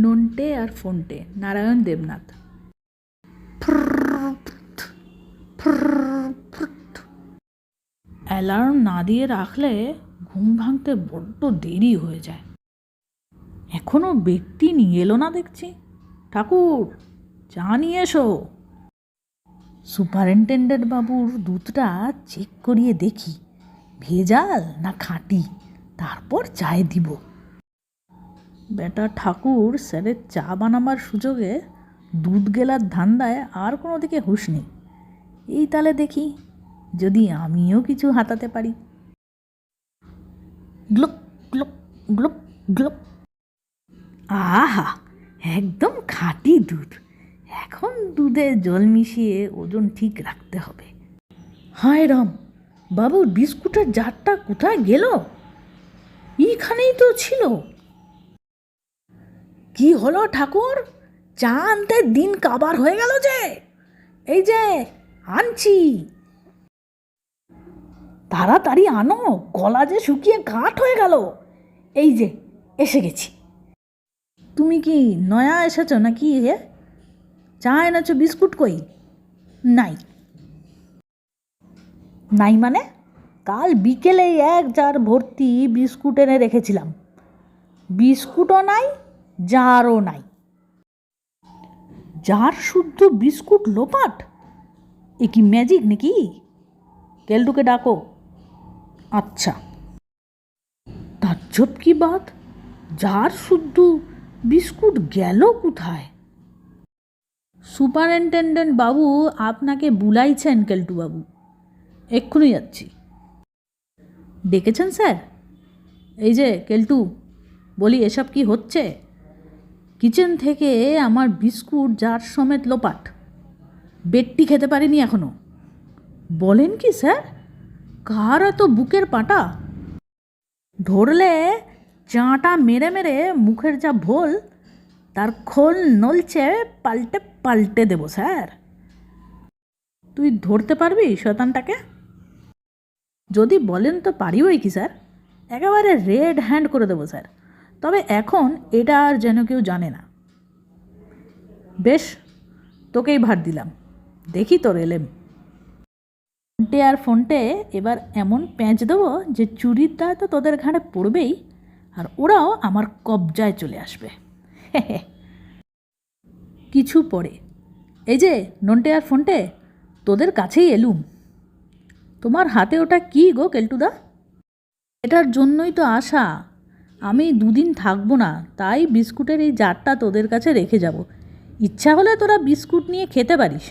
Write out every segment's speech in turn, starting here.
নন্টে আর ফোনটে, Narayan Debnath. Alarm না দিয়ে রাখলে ঘুম ভাঙতে বড্ড দেরি হয়ে যায়। এখনো ব্যক্তি নিয়ে এলো না দেখছি। ঠাকুর, চা নিয়ে এসো। সুপারিনটেন্ডেন্ট বাবুর দুধটা চেক করিয়ে দেখি ভেজাল না খাঁটি, তারপর চায় দিব। বেটা ঠাকুর স্যারের চা বানাবার সুযোগে দুধ গেলার ধান্দায় আর কোনো দিকে হুঁশ নেই। এই তালে দেখি যদি আমিও কিছু হাতাতে পারি। Glück Glück Glück Glück. আহা, একদম খাঁটি দুধ। এখন দুধে জল মিশিয়ে ওজন ঠিক রাখতে হবে। হায় রাম, বাবুর বিস্কুটের জারটা কোথায় গেল? এইখানেই তো ছিল। কি হলো ঠাকুর, চা আনতে দিন কাবার হয়ে গেল যে। এই যে আনছি। তাড়াতাড়ি আনো, গলা যে শুকিয়ে কাঠ হয়ে গেল। এই যে এসে গেছি। তুমি কি নয়া এসেছো নাকি হে? চা এনেছো, বিস্কুট কই? নাই। নাই মানে? কাল বিকেলে এক জার ভর্তি বিস্কুট এনে রেখেছিলাম। বিস্কুটও নাই, জারও নাই। জার শুদ্ধ বিস্কুট লোপাট? এ কি ম্যাজিক নাকি? কেলটুকে ডাকো। আচ্ছা। তাজ্জব কি বাত, জার শুদ্ধ বিস্কুট গেল কোথায়? সুপারিনটেন্ডেন্ট বাবু আপনাকে বুলাইছেন কেলটু বাবু। এক্ষুনি যাচ্ছি। ডেকেছেন স্যার? এই যে কেলটু, বলি এসব কি হচ্ছে? কিচেন থেকে আমার বিস্কুট জার সমেত লোপাট। বেডটি খেতে পারিনি এখনো। বলেন কি স্যার? কার এত বুকের পাটা? ধরলে চাঁটা মেরে মেরে মুখের যা ভোল, তার খোল নলছে পাল্টে পাল্টে দেবো স্যার। তুই ধরতে পারবি শয়তানটাকে? যদি বলেন তো পারিবই কি স্যার, একেবারে রেড হ্যান্ড করে দেবো স্যার। তবে এখন এটা আর যেন কেউ জানে না। বেশ, তোকেই ভার দিলাম, দেখি তোর এলেম। ফোনটে আর ফোনটে এবার এমন প্যাঁচ দেবো যে চুরির দায় তো তোদের ঘাড়ে পড়বেই, আর ওরাও আমার কবজায় চলে আসবে। কিছু পরে, এই যে নন্টে আর ফোনটে, তোদের কাছেই এলুম। তোমার হাতে ওটা কি গো কেলটুদা? এটার জন্যই তো আশা। আমি দুদিন থাকবো না, তাই বিস্কুটের এই জারটা তোদের কাছে রেখে যাব। ইচ্ছা হলে তোরা বিস্কুট নিয়ে খেতে পারিস।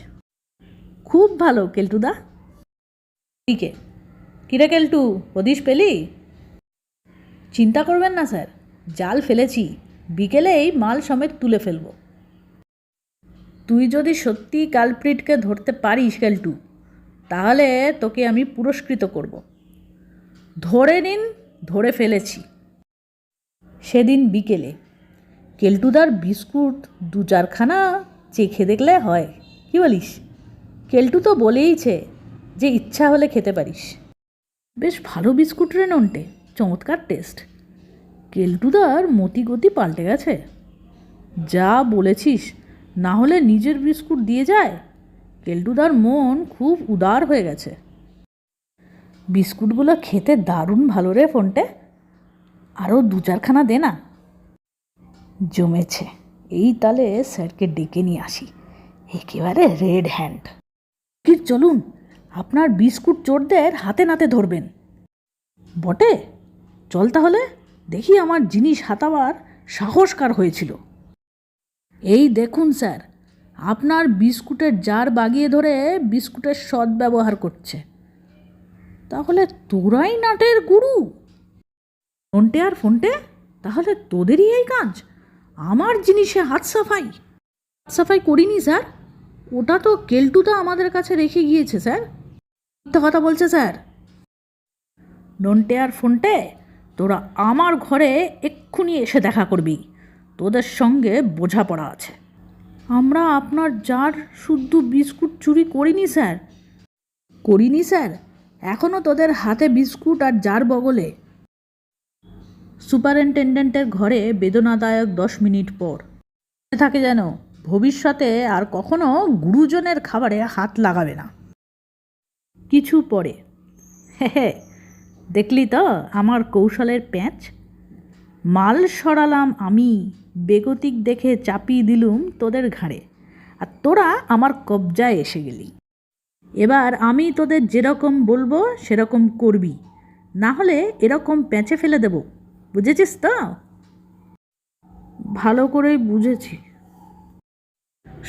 খুব ভালো কেলটুদা। ঠিকে। কিরে কেলটু, হদিশ পেলি? চিন্তা করবেন না স্যার, জাল ফেলেছি, বিকেলেই মাল সমেত তুলে ফেলব। তুই যদি সত্যি কালপ্রিটকে ধরতে পারিস কেলটু, তাহলে তোকে আমি পুরস্কৃত করব। ধরে নিন, ধরে ফেলেছি। সেদিন বিকেলে কেলটুদার বিস্কুট 2-4খানা চেখে দেখলে হয়, কি বলিস? কেলটু তো বলেইছে যে ইচ্ছা হলে খেতে পারিস। বেশ ভালো বিস্কুট রে নন্টে, চমৎকার টেস্ট। কেলটুদার মতিগতি পাল্টে গেছে। যা বলেছিস, না হলে নিজের বিস্কুট দিয়ে যায়। কেলটুদার মন খুব উদার হয়ে গেছে। বিস্কুটগুলো খেতে দারুণ ভালো রে ফোনটে, আরও 2-4খানা দে না। জমেছে। এই তালে স্যারকে ডেকে নিয়ে আসি, একেবারে রেড হ্যান্ড। কি চলুন, আপনার বিস্কুট চোরদের হাতে নাতে ধরবেন। বটে, চল তাহলে দেখি আমার জিনিস হাতাবার সাহস কার হয়েছিল। এই দেখুন স্যার, আপনার বিস্কুটের জার বাগিয়ে ধরে বিস্কুটের সদ্ব্যবহার করছে। তাহলে তোরাই নাটের গুরু? ফোনটে আর ফোনটে, তাহলে তোদেরই এই কাজ? আমার জিনিসে হাত সাফাই? সাফাই করিনি স্যার, ওটা তো কেলটুদা আমাদের কাছে রেখে গিয়েছে স্যার। মিথ্যা কথা বলছে স্যার। নন্টে আর ফোনটে, তোরা আমার ঘরে এক্ষুনি এসে দেখা করবি, তোদের সঙ্গে বোঝাপড়া আছে। আমরা আপনার জার শুদ্ধ বিস্কুট চুরি করিনি স্যার। করিনি স্যার, এখনও তোদের হাতে বিস্কুট আর জার বগলে। সুপারিনটেন্ডেন্টের ঘরে বেদনাদায়ক 10 মিনিট পর। মনে থাকে যেন ভবিষ্যতে আর কখনো গুরুজনের খাবারে হাত লাগাবে না। কিছু পরে, হে, দেখলি তো আমার কৌশলের প্যাঁচ? মাল সরালাম আমি, বেগতিক দেখে চাপিয়ে দিলুম তোদের ঘাড়ে, আর তোরা আমার কবজায় এসে গেলি। এবার আমি তোদের যেরকম বলবো সেরকম করবি, না হলে এরকম প্যাঁচে ফেলে দেব, বুঝেছিস তো? ভালো করেই বুঝেছি।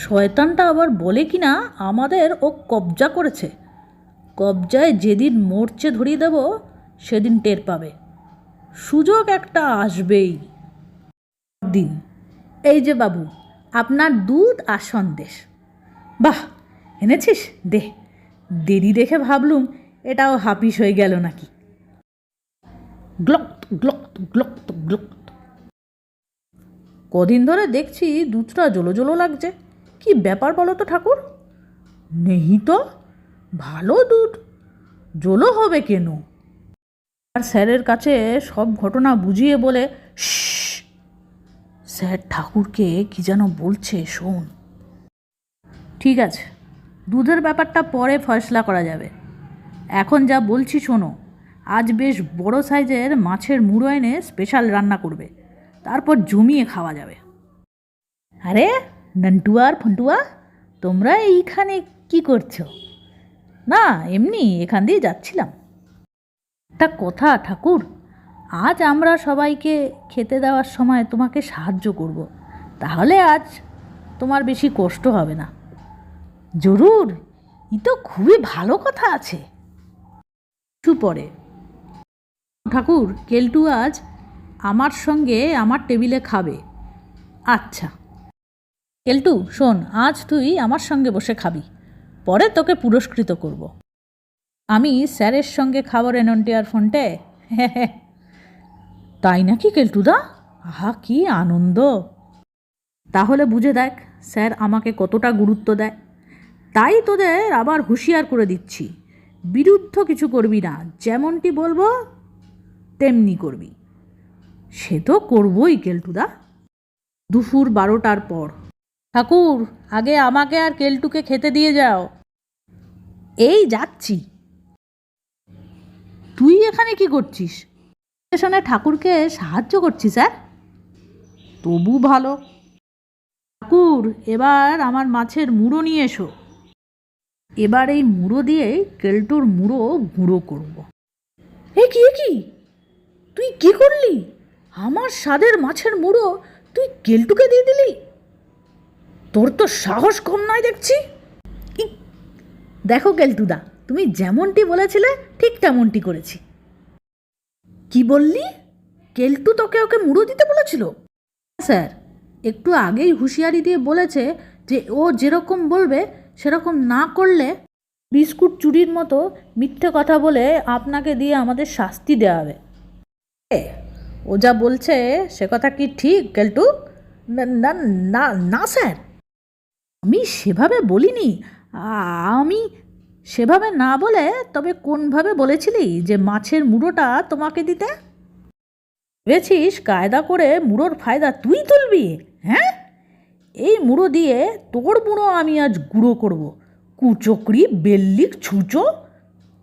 শয়তানটা আবার বলে কি না আমাদের ও কবজা করেছে। কবজায় যেদিন মোর্চে ধরিয়ে দেব সেদিন টের পাবে। সুযোগ একটা আসবেই। দিন, এই যে বাবু, আপনার দুধ আর সন্দেশ। বাহ, এনেছিস? দে। দেরি দেখে ভাবলুম এটাও হাপিস হয়ে গেল নাকি। গ্লক্ত গ্লক্ত গ্লক্ত গ্লক্ত। কদিন ধরে দেখছি দুধটা জলো জলো লাগছে, কি ব্যাপার বলো তো ঠাকুর? নেই তো, ভালো দুধ, জলো হবে কেন? আর স্যারের কাছে সব ঘটনা বুঝিয়ে বলে, স্যার ঠাকুরকে কি যেন বলছে, শোন। ঠিক আছে, দুধের ব্যাপারটা পরে ফয়সলা করা যাবে। এখন যা বলছি শোনো। আজ বেশ বড় সাইজের মাছের মুড়ো এনে স্পেশাল রান্না করবে, তারপর জমিয়ে খাওয়া যাবে। আরে নন্টুয়া আর ফন্টুয়া, তোমরা এইখানে কি করছো? না, এমনি এখান দিয়ে যাচ্ছিলাম। একটা কথা ঠাকুর, আজ আমরা সবাইকে খেতে দেওয়ার সময় তোমাকে সাহায্য করব, তাহলে আজ তোমার বেশি কষ্ট হবে না। জরুর, ই তো খুবই ভালো কথা আছে। একটু পরে, ঠাকুর কেলটু আজ আমার সঙ্গে আমার টেবিলে খাবে। আচ্ছা কেলটু, শোন, আজ তুই আমার সঙ্গে বসে খাবি, পরে তোকে পুরস্কৃত করব। আমি স্যারের সঙ্গে খাবো রে নন্টে আর ফন্টে। তাই নাকি কেলটুদা? আহা, কি আনন্দ! তাহলে বুঝে দেখ স্যার আমাকে কতটা গুরুত্ব দেয়। তাই তোদের আবার হুঁশিয়ার করে দিচ্ছি, বিরুদ্ধ কিছু করবি না, যেমনটি বলবো তেমনি করবি। সে তো করবই কেলটুদা। দুপুর 12টার পর। ঠাকুর, আগে আমাকে আর কেলটুকে খেতে দিয়ে যাও। এই যাচ্ছি। তুই এখানে কি করছিস? স্টেশনে ঠাকুরকে সাহায্য করছি স্যার। তবু ভালো। ঠাকুর, এবার আমার মাছের মুড়ো নিয়ে এসো। এবার এই মুড়ো দিয়ে কেলটুর মুড়ো গুঁড়ো করব। এ কি তুই কি করলি? আমার স্বাদের মাছের মুড়ো তুই কেলটুকে দিয়ে দিলি? তোর তো সাহস কম নয় দেখছি। দেখো কেলটুদা, তুমি যেমনটি বলেছিলে ঠিক তেমনটি করেছি। কি বললি? কেলটু তোকে ওকে মুড়ো দিতে বলেছিল? স্যার, একটু আগেই হুঁশিয়ারি দিয়ে বলেছে যে ও যেরকম বলবে সেরকম না করলে বিস্কুট চুরির মতো মিথ্যে কথা বলে আপনাকে দিয়ে আমাদের শাস্তি দেওয়া হবে। ও যা বলছে সে কথা কি ঠিক কেলটু? না না না স্যার, আমি সেভাবে বলিনি। আমি সেভাবে না বলে তবে কোনভাবে বলেছিলি যে মাছের মুড়োটা তোমাকে দিতে? ভেবেছিস কায়দা করে মুড়োর ফায়দা তুই তুলবি? হ্যাঁ, এই মুড়ো দিয়ে তোর মুড়ো আমি আজ গুঁড়ো করব। কুচকরি বেল্লিক ছুঁচো।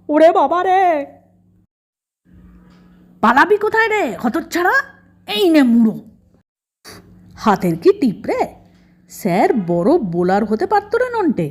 ওরে বাবা রে! পালাবি কোথায় রে হতচ্ছাড়া? এই নে মুড়ো। হাতের কি টিপ রে! স্যার বড় বোলার হতে পারত রে নন্টে।